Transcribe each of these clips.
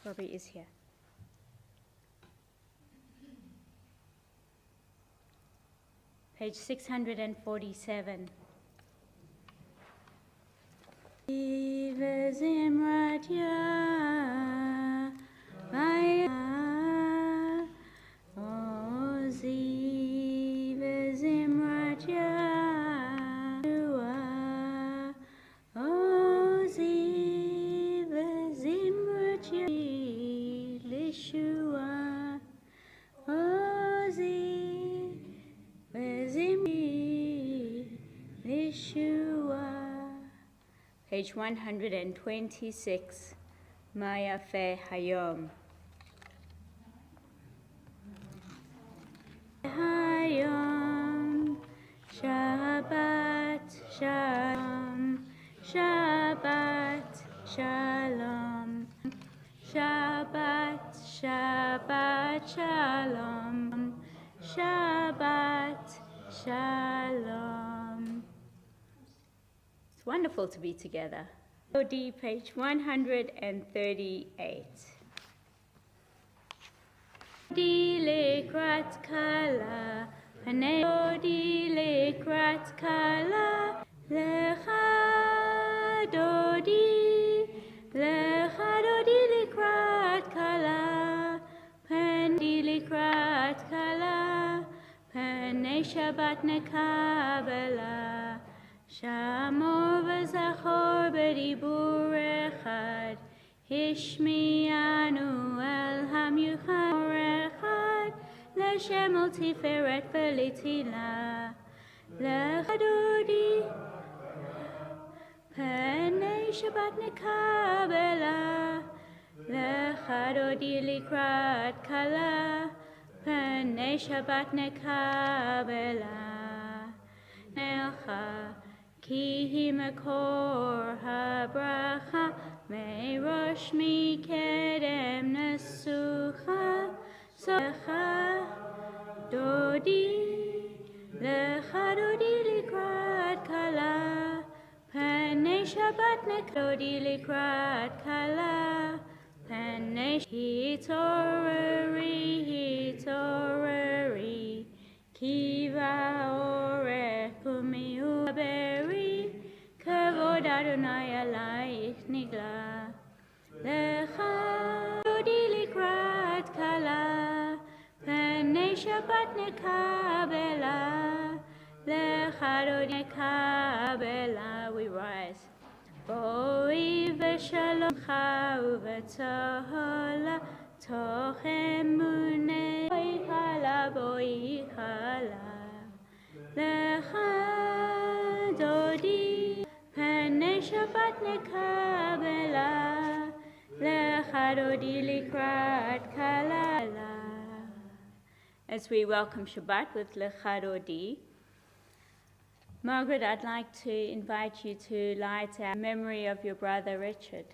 Robbie is here. Page 647. Page 126, Maya Fe Hayom. Hayom, Shabbat, Shalom, Shabbat, Shalom, Shabbat, Shabbat, Shalom, Shabbat, Shalom. It's wonderful to be together. OD, page 138. Dodi lekrat kala, Dodi lekrat kala, Lecha Dodi lekrat kala, Pendi lekrat kala, Penei Shabbat nekabela. Shamor v'zachor b'dibur echad, Hishmianu el hamyuchad echad, L'Shem ol tiferet v'letila, Lecha Dodi, Penei Shabbat nekabela, Lecha Dodi likrat kala, Penei Shabbat nekabela, Necha. Ki hi makor habracha, merosh mikedem nesucha, Lecha Dodi likrat kala, Penei Shabbat nekdodi likrat kala, Penei hitorari, Kiva orech umiu beri, Kavod Adonai alaich nigla. Lecha Dodi likrat kala, Penei Shabbat nekabela, Lecha Dodi nekabela. We rise. Boi v'shalomcha u'v'tohola, toch emunei, boi chala. Lecha Dodi, Penei Shabbat nekabela, Lecha Dodi likrat kala. As we welcome Shabbat with Lecha Dodi, Margaret, I'd like to invite you to light a memory of your brother Richard.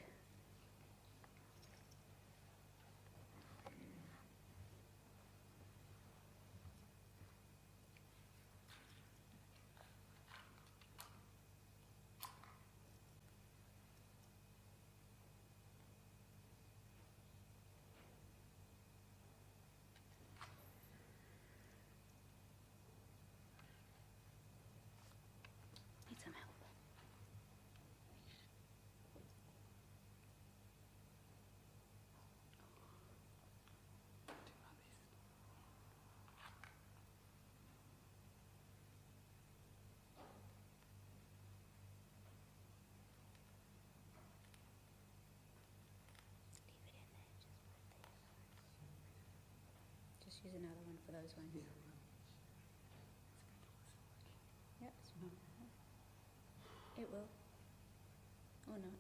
Use another one for those ones. Yep. It will. Or not.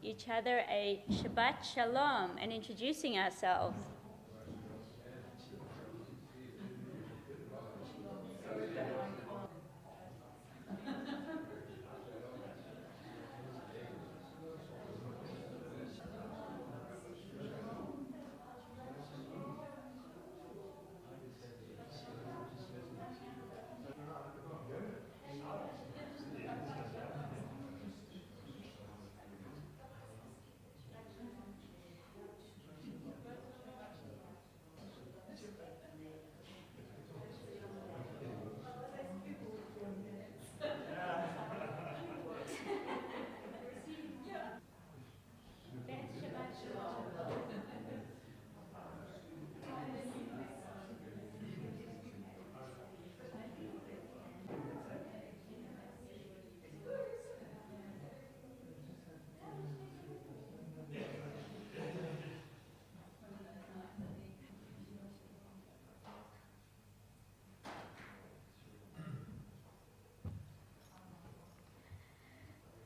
Each other a Shabbat Shalom and introducing ourselves.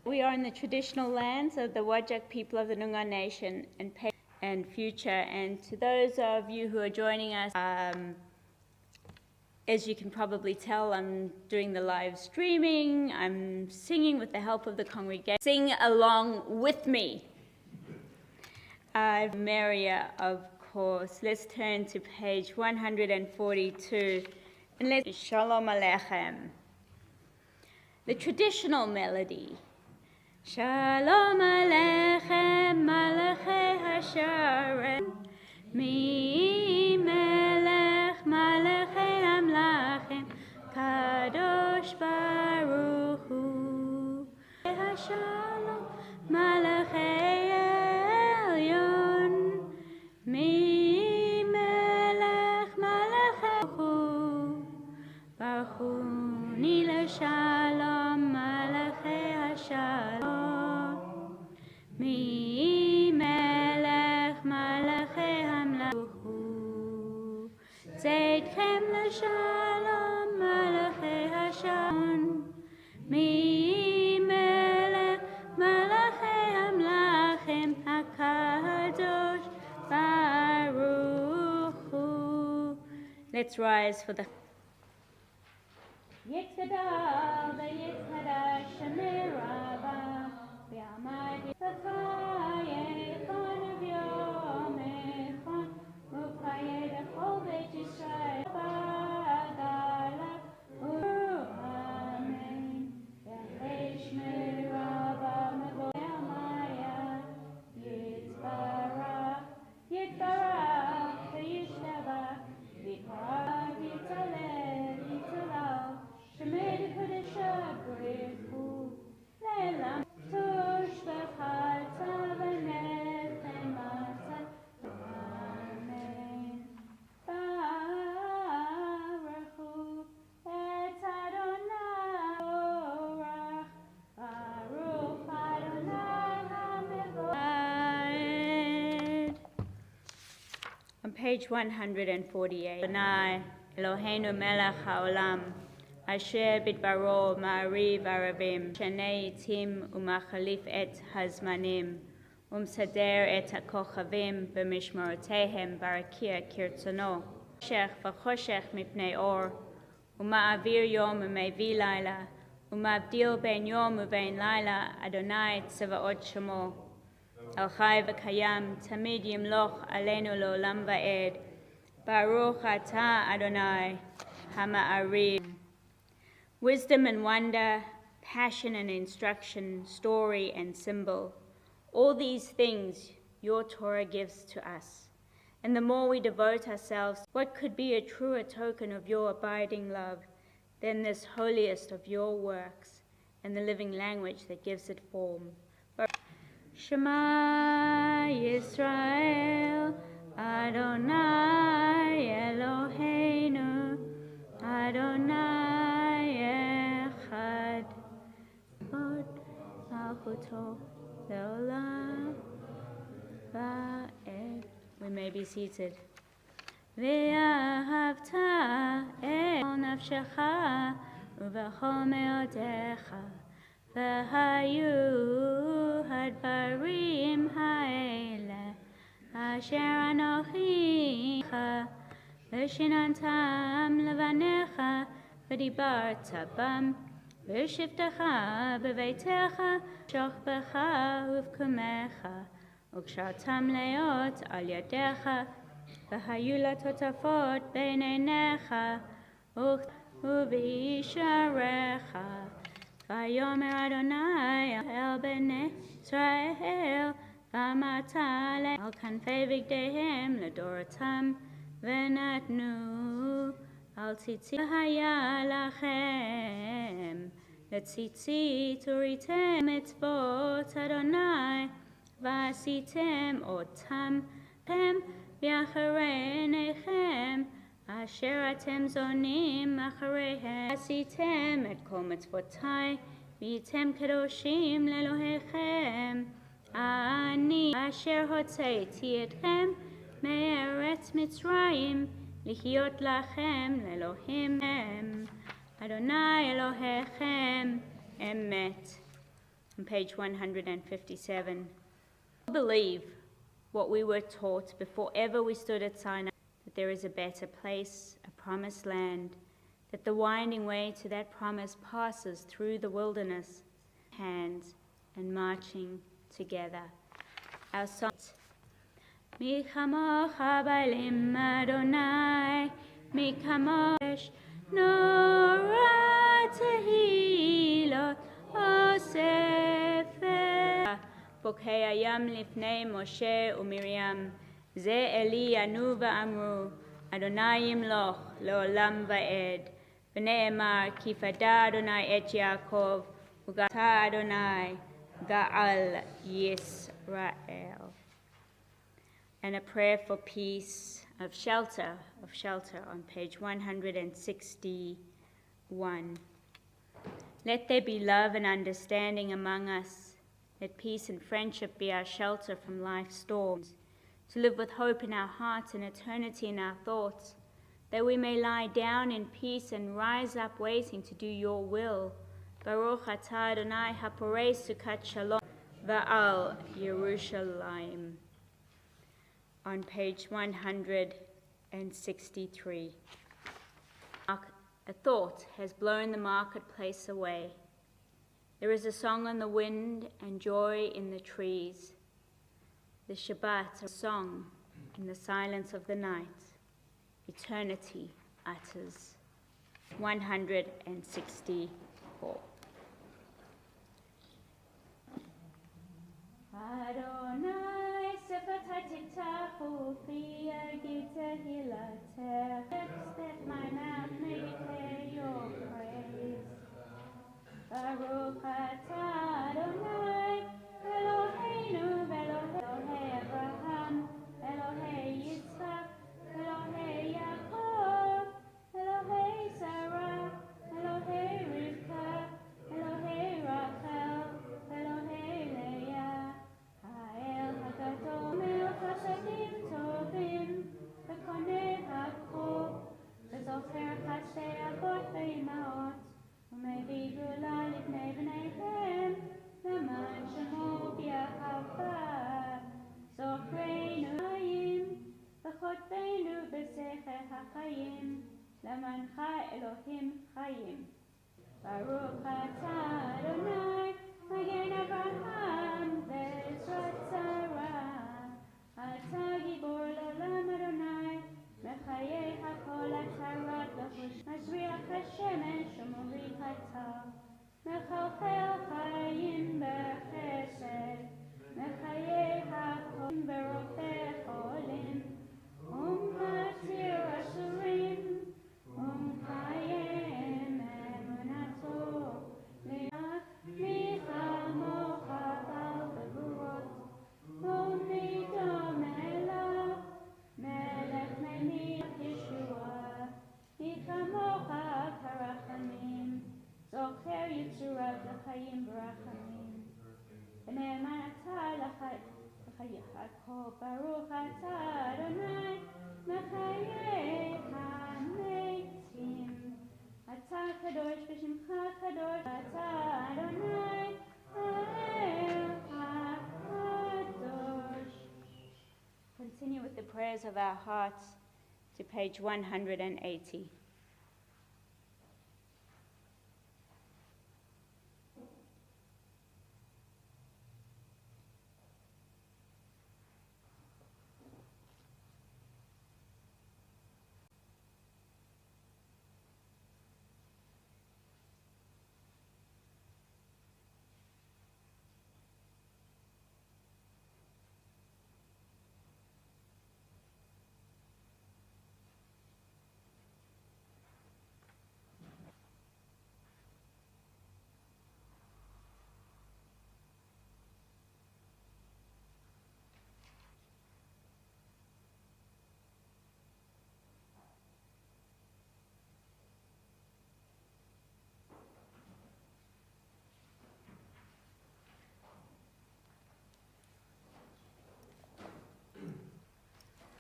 We are in the traditional lands of the Whadjuk people of the Noongar Nation and future. And to those of you who are joining us, as you can probably tell, I'm doing the live streaming. I'm singing with the help of the congregation. Sing along with me. Maria, of course. Let's turn to page 142. And let's Shalom Aleichem. The traditional melody. Shalom Aleichem, Malachei Hasharem, Mi Melech, Malachei Amlachem, Kadosh Baruch Hu, Hashalom, Malachei Elyon, Mi Melech, Malachei Hu, Baruch Hu, Nila Shalom, Malachei Hashalom. Mi melech malachei hamlachu, zeidchem l'shalom malachei hashalom. Mi melech malachei hamlachem hakadosh baruch hu. Let's rise for the Yitzhadal, the Yitzhadal Shamir Rabbah, B'Amadi V'Chaye Echon of Yom Echon, U'Chaye D'Chol Beit Yisrael, B'Adala, Amen. V'Chei Shmir Rabbah, Mevo Yamaya, Yitzbarach, Yitzbarach, V'Yishtabach, V'Yikra, V'Yitzalel, Yitzalal, Shemei Kodesh Baruch Le'elam Tush V'Chalta V'Nechem Asa Amen. Baruch Hu Et Adonai Orach Baruch Adonai HaMevoed. On page 148, Adonai Eloheinu Melech HaOlam Asher bidbaro ma'ariv aravim Shanei tim umachalif et hazmanim Umsader et hakochavim b'mishmorotehem barakia kirtzono Choshech v'choshech mipnei or Uma'avir yom u'mevi laila Uma'avdil ben yom u'ben laila Adonai tzavaot shemo El chai v'kayam tamid yimloch aleinu lo'olam va'ed Baruch atah Adonai hama'ariv. Wisdom and wonder, passion and instruction, story and symbol. All these things your Torah gives to us. And the more we devote ourselves, what could be a truer token of your abiding love than this holiest of your works and the living language that gives it form? Shema Yisrael, Adonai Eloheinu, Adonai Echad, Od Malchuto, Leolam Va'ed. We may be seated. ואהבת את נפשך ובכל מאודיך, והיו הדברים האלה אשר אנוכי ושיננתם לבניך ודיברת בם בשבתך בביתך שוכבך ובקומך וקשרתם להיות על ידיך והיו לטוטפות בין עיניך ובישעריך. ויאמר אדוני אל בני ישראל ואמרת להם על כנפי בגדיהם לדורותם ונתנו על ציצית והיה לכם לציצית וריתם מצוות אדוני ועשיתם אותם ואחרי עיניכם אשר אתם זונים אחריהם עשיתם את כל מצוותי והייתם קדושים לאלוהיכם. אני אשר הוצאתי אתכם מארץ מצרים להיות לכם לאלוהים אדוני אלוהיכם אמת. On page 157. Believe what we were taught before ever we stood at Sinai, that there is a better place, a promised land, that the winding way to that promise passes through the wilderness, hands and marching together. Our song, Mi chamocha b'elim Adonai, mi chamosh nora tehilot osefet. בוקי הים לפני משה ומרים, זה אלי ענו ואמרו, אדוני ימלוך לעולם ועד. ונאמר, כי פדה אדוני את יעקב, וגאתה אדוני גאל ישראל. And a prayer for peace, of shelter on page 161. Let there be love and understanding among us. Let peace and friendship be our shelter from life's storms, to live with hope in our hearts and eternity in our thoughts, that we may lie down in peace and rise up waiting to do your will. Baruch atah Adonai haporei sukat shalom va'al Yerushalayim. On page 163. A thought has blown the marketplace away. There is a song on the wind and joy in the trees. The Shabbat, a song in the silence of the night. Eternity utters. 164. Adonai sefatatittahu fi agitahilater, that my mouth may declare your praise. Baruch atah Adonai, Eloheinu Elohei Abraham, Elohei Yitzchak, Elohei Yaakov, Elohei Sarah, Elohei Rivka, Elohei Rachel, Elohei Leah, Ha'el HaGadol, Melech Chasadim Tovim, V'konei HaKol, V'zocher Chasdei Avot V'Imaot, U'mevi Gula Livnei B'neihem, L'man Shemo B'Yahava, Zochreinu Hayim, V'chotbeinu B'Secher HaChayim, L'mancha Elohim Chayim. Baruch atah Adonai, Magen Avraham, Ve'ezrat Sarah, Atah Gibor L'olam Adonai, Mechayeh HaKol Atarat L'chush, Mazriach HaShemesh U'mori Atah, Mechalchel Chayim B'Chesed, Mechayeh HaKol B'Rofeh Cholim, Matir Asurim, Chayim Emunato, Leach Michamocha Bal B'Gurot, Baruch atah Adonai mechayech hametim. Atah kadosh v'shimcha kadosh. Atah Adonai ha'el ha'kadosh. Continue with the prayers of our hearts to page 180.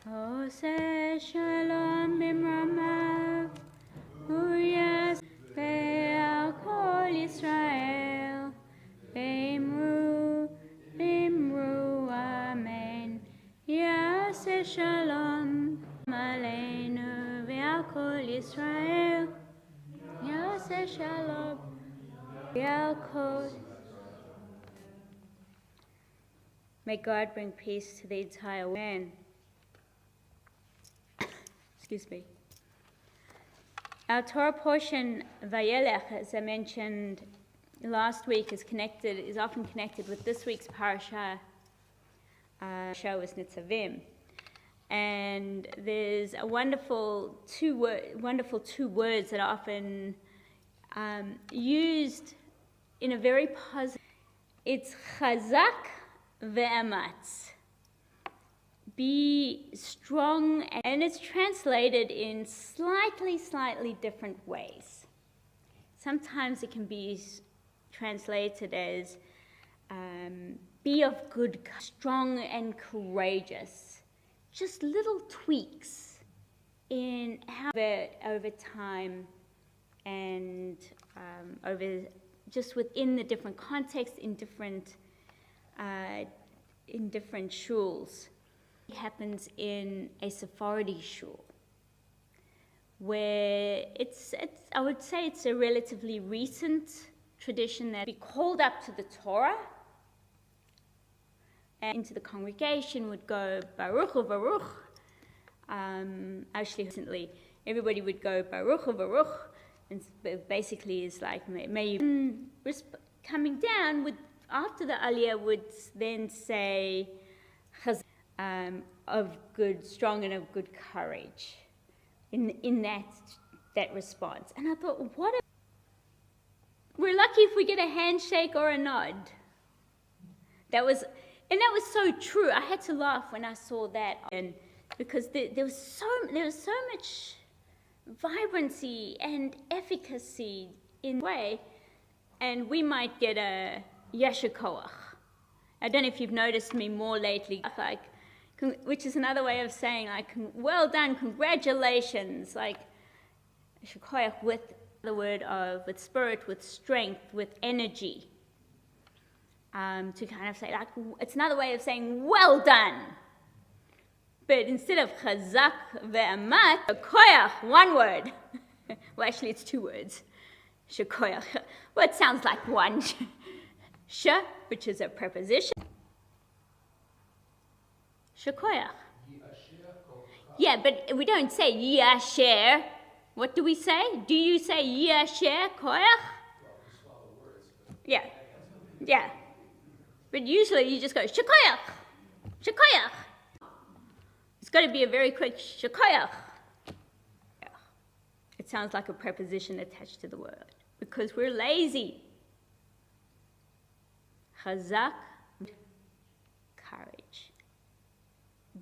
Oseh shalom bimramav, uyas be'al kol Yisrael, bimru amen. Yaseh shalom aleinu be'al kol Yisrael, yaseh shalom be'al kol. May God bring peace to the entire world. Excuse me. Our Torah portion, Vayelech, as I mentioned last week, is often connected with this week's parasha. Parasha was Nitzavim, and there's a wonderful two words that are often used in a very positive. It's chazak ve'ematz. Be strong, and it's translated in slightly different ways. Sometimes it can be translated as be of good, strong and courageous. Just little tweaks in how over time and just within the different contexts in different shuls. Happens in a Sephardi shul, where I would say it's a relatively recent tradition that be called up to the Torah, and into the congregation would go Baruch u Baruch. Actually, recently, everybody would go Baruch u Baruch, and basically is like, may you coming down with after the Aliyah would then say of good, strong and of good courage in that response. And I thought, we're lucky if we get a handshake or a nod. That was so true. I had to laugh when I saw that, and because there was so much vibrancy and efficacy in the way, and we might get a yasher koach. I don't know if you've noticed me more lately, like, which is another way of saying, like, well done, congratulations, like, yasher koach with the word of, with spirit, with strength, with energy, to kind of say, like, it's another way of saying, well done. But instead of chazak ve'amat, koach, one word. Well, actually, it's two words. Shekoach. Well, it sounds like one. Sh, which is a preposition. Shekoach. Yeah, but we don't say yasher. What do we say? Do you say yasher koach? Yeah. Yeah. But usually you just go shekoach. Shekoach. It's got to be a very quick shekoach. It sounds like a preposition attached to the word because we're lazy. Chazak, courage.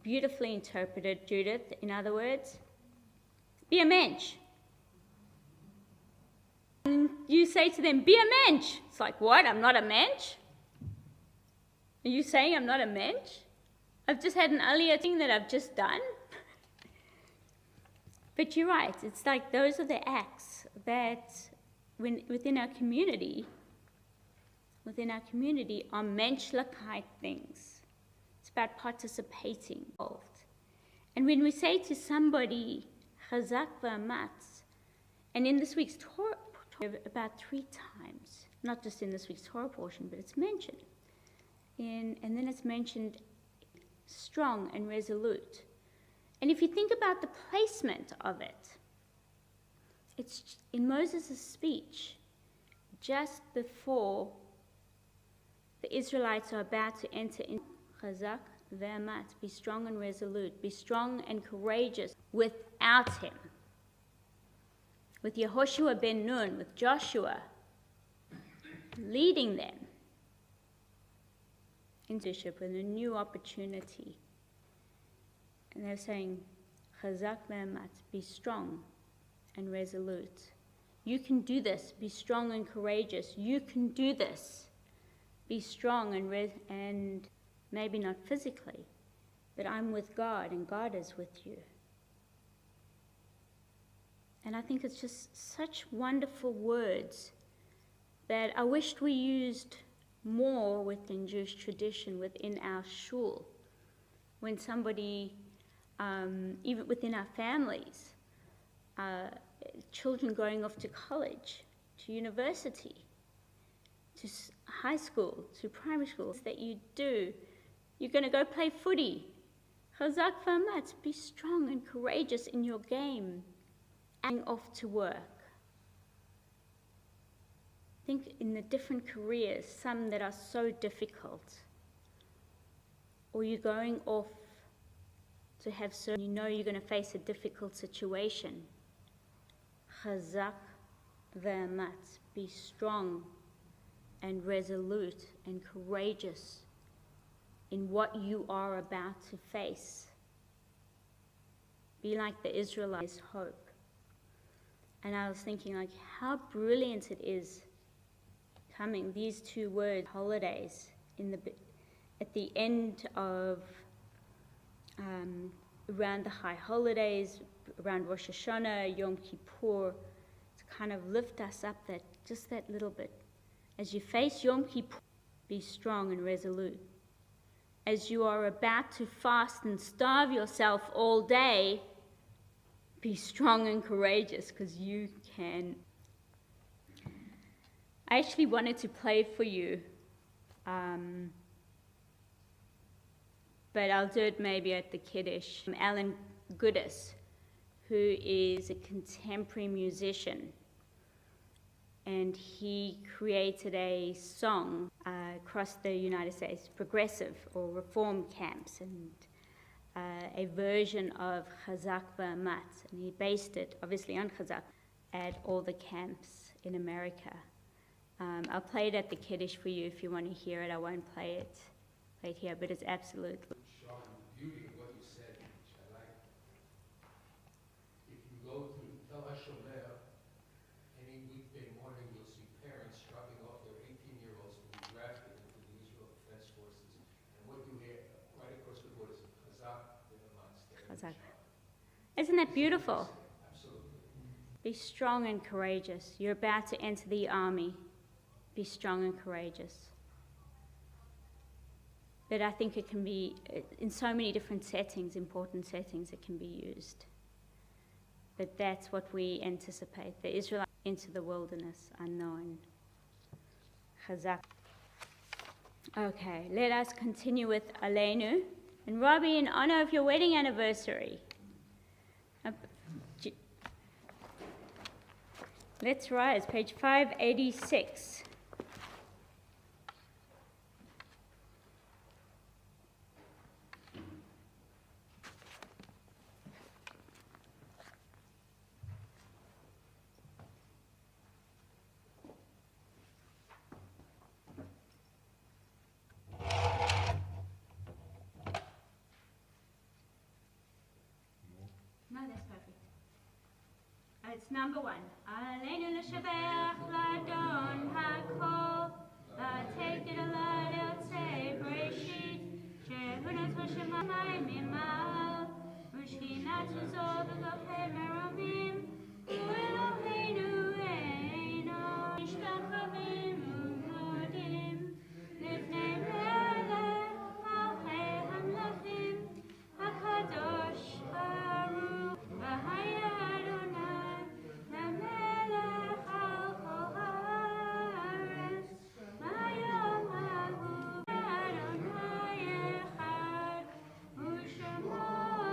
Beautifully interpreted, Judith. In other words, be a mensch. And you say to them, be a mensch. It's like, what? I'm not a mensch? Are you saying I'm not a mensch? I've just had an earlier thing that I've just done. But you're right, it's like those are the acts that within our community are menschlichkeit things. It's about participating involved. And when we say to somebody, chazak v'amatz, and in this week's Torah, about 3 times, not just in this week's Torah portion, but it's mentioned. And then it's mentioned strong and resolute. And if you think about the placement of it, it's in Moses' speech, just before the Israelites are about to enter in chazak ve'amat, be strong and resolute, be strong and courageous without him. With Yehoshua ben Nun, with Joshua, leading them into leadership with a new opportunity. And they're saying, chazak ve'amat, be strong and resolute. You can do this. Be strong and courageous. You can do this. Be strong and maybe not physically, but I'm with God and God is with you. And I think it's just such wonderful words that I wished we used more within Jewish tradition, within our shul. When somebody, even within our families, children going off to college, to university, to high school, to primary school, that you do. You're going to go play footy. Chazak v'amatz, be strong and courageous in your game. And off to work. Think in the different careers, some that are so difficult. Or you're going off to have certain, you know you're going to face a difficult situation. Chazak v'amatz, be strong and resolute and courageous in what you are about to face. Be like the Israelites' hope. And I was thinking, like, how brilliant it is coming, these 2 words, holidays, at the end of, around the high holidays, around Rosh Hashanah, Yom Kippur, to kind of lift us up just that little bit. As you face Yom Kippur, be strong and resolute. As you are about to fast and starve yourself all day, be strong and courageous, because you can. I actually wanted to play for you, but I'll do it maybe at the Kiddush. Alan Goodis, who is a contemporary musician, and he created a song across the United States, progressive or reform camps, and a version of Chazak v'amatz, and he based it, obviously on Chazak, at all the camps in America. I'll play it at the Kiddush for you if you want to hear it. I won't play it here, but it's absolutely. Sean, the beauty of what you said, which I like. If you go to Tel HaShomer, any weekday morning, you'll see parents dropping off their 18-year-olds to be drafted into the Israel Defense Forces. And what you hear right across the board is Chazak v'amatz. Chazak. Isn't that beautiful? Absolutely. Be strong and courageous. You're about to enter the army. Be strong and courageous. But I think it can be, in so many different settings, important settings, it can be used. But that's what we anticipate. The Israelites into the wilderness unknown. Chazak. Okay, let us continue with Aleinu. And Robbie, in honor of your wedding anniversary, let's rise, page 586. No, that's perfect. It's number 1. Aleinu l'shabeach l'adon hakol, v'atek et alad yotzei breshit, שהונס בשמיים ממעל, ושכינת עוזו בגופי מרומים, ואלוהינו אינו משתחווים ומודים לפני מלך מלכי המלכים, הקדוש ברוך והיה אדוני למלך על כל הארץ. ביום ההוא אדוני אחד, ושמו אחד.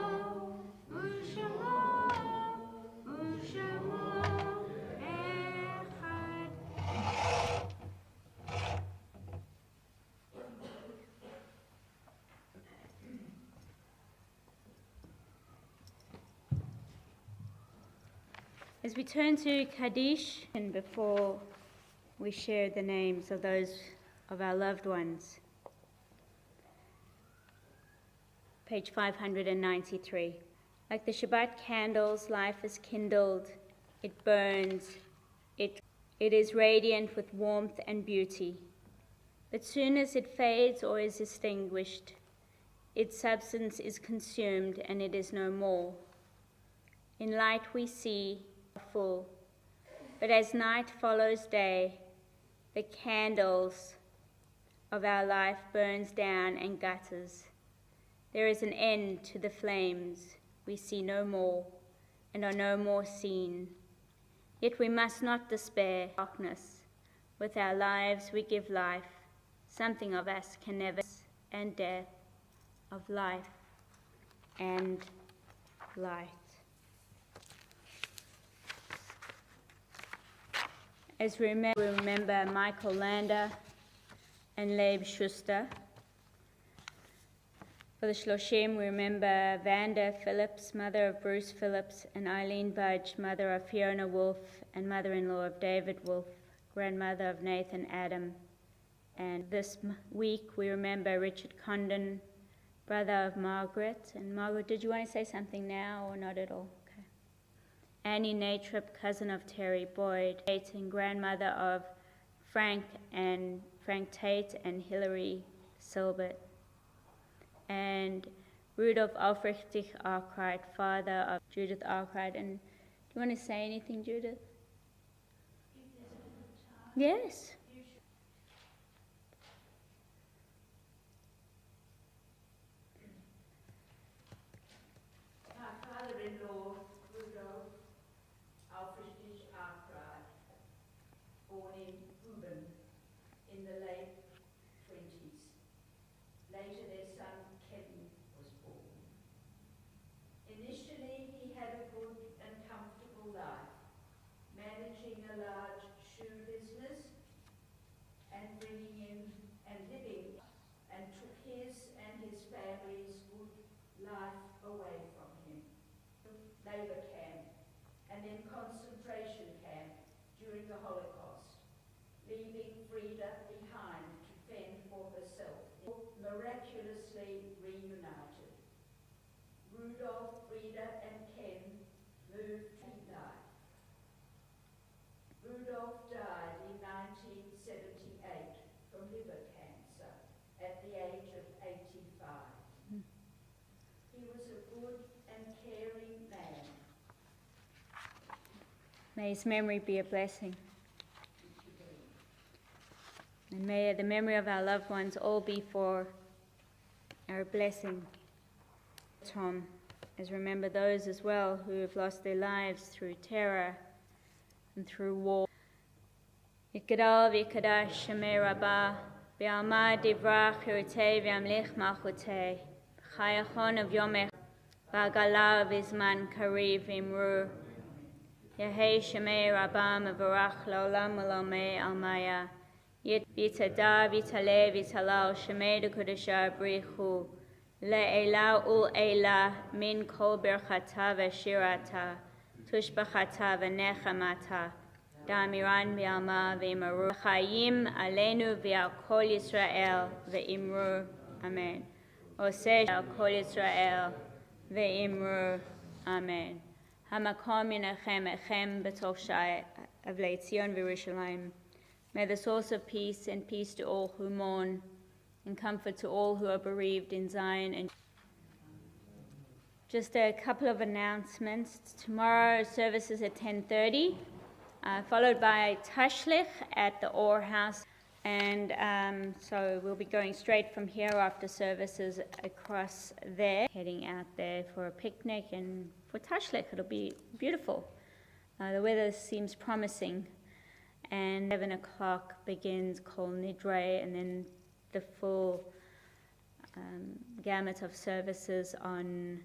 As we turn to Kaddish, and before we share the names of those of our loved ones, page 593. Like the Shabbat candles, life is kindled, it burns, it is radiant with warmth and beauty. But soon as it fades or is extinguished, its substance is consumed and it is no more. In light we see full, but as night follows day, the candles of our life burns down and gutters. There is an end to the flames, we see no more, and are no more seen. Yet we must not despair. Darkness, with our lives we give life. Something of us can never, and death of life and light. As we remember Michael Lander and Leib Schuster. For the Shloshim, we remember Vanda Phillips, mother of Bruce Phillips, and Eileen Budge, mother of Fiona Wolf and mother-in-law of David Wolf, grandmother of Nathan Adam. And this week we remember Richard Condon, brother of Margaret. And Margaret, did you want to say something now or not at all? Okay. Annie Natrip, cousin of Terry Boyd, and grandmother of Frank Tate and Hilary Silbert. And Rudolf Aufrichtig Arkwright, father of Judith Arkwright. And do you want to say anything, Judith? Yes. My father-in-law, Rudolf Aufrichtig Arkwright, born in Ruben in the late 20s. Later their son Kevin was born. Initially he had a good and comfortable life, managing a large shoe business and bringing in and living, and took his and his family's good life away from him. Labor camp and then concentration camp during the Holocaust, leaving Frida behind to fend for herself. Miraculously reunited. Rudolf, Frida and Ken moved to life. Rudolf died in 1978 from liver cancer at the age of 85. He was a good and caring man. May his memory be a blessing. And may the memory of our loved ones all be for our blessing. Tom, as remember those as well who have lost their lives through terror and through war. Yikadal v'yikadash Shemei Rabbah, v'alma divrach chirutei v'yamlich malchutei, v'chayachon of yomech, v'agala v'izman kariv imru, Yehei Shemei Rabbah mevorach la'olam u'lamei almaya, Yitada vitale vitalal Shemei dekudasha brichu, le'ela ul'ela min kol berchata v'shirata, tushbachata v'nechamata, da'amiran v'alma v'imaru, chayim aleinu v'al kol Yisrael v'imru, amen. Oseh al kol Yisrael v'imru, amen. Hamakom yinachem echem b'tov shai avlei Tzion v'Yerushalayim. May the source of peace and peace to all who mourn and comfort to all who are bereaved in Zion. And just a couple of announcements. Tomorrow services at 10:30, followed by Tashlich at the Or House. And so we'll be going straight from here after services across there, heading out there for a picnic and for Tashlich. It'll be beautiful. The weather seems promising. And 11 o'clock begins Kol Nidre, and then the full gamut of services on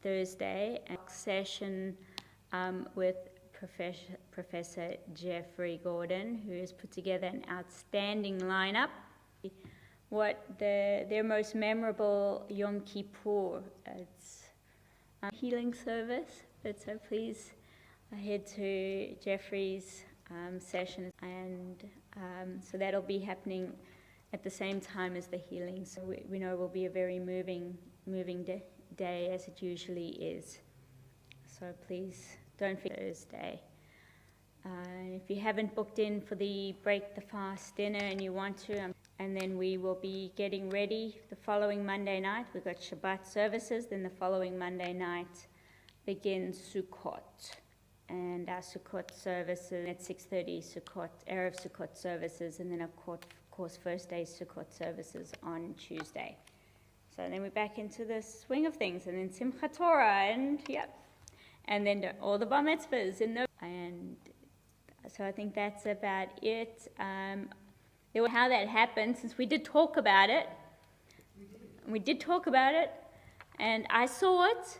Thursday. A session with Professor Jeffrey Gordon, who has put together an outstanding lineup. Their most memorable Yom Kippur. It's a healing service, but so please head to Jeffrey's session, and so that'll be happening at the same time as the healing. So we know it will be a very moving day, as it usually is. So please don't forget Thursday. If you haven't booked in for the Break the Fast dinner and you want to, and then we will be getting ready the following Monday night. We've got Shabbat services, then the following Monday night begins Sukkot. And our Sukkot services at 6:30, Erev Sukkot services, and then of course first day Sukkot services on Tuesday. So then we're back into the swing of things, and then Simchat Torah, and then all the bar mitzvahs, and so I think that's about it. How that happened, since we did talk about it, and I saw it,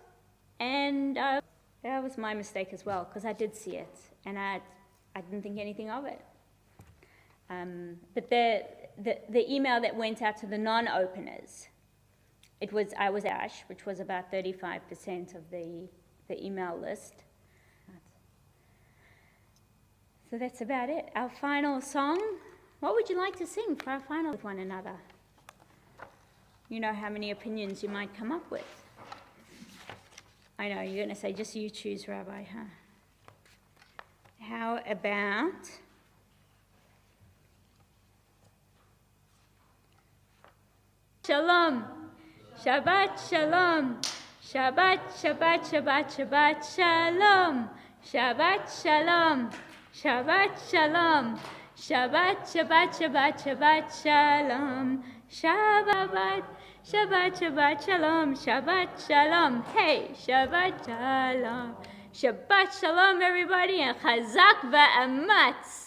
and that was my mistake as well, because I did see it, and I didn't think anything of it. But the email that went out to the non-openers, I was Ash, which was about 35% of the email list. So that's about it. Our final song. What would you like to sing for our final with one another? You know how many opinions you might come up with. I know, you're going to say, just you choose, Rabbi, huh? How about Shalom, Shabbat Shalom, Shabbat, Shabbat, Shabbat, Shabbat Shalom, Shabbat Shalom, Shabbat Shalom, Shabbat, Shabbat, Shabbat, Shabbat Shalom, Shabbat, Shabbat, Shabbat Shalom, Shabbat Shalom, hey, Shabbat Shalom, Shabbat Shalom everybody, and Chazak va'amatz.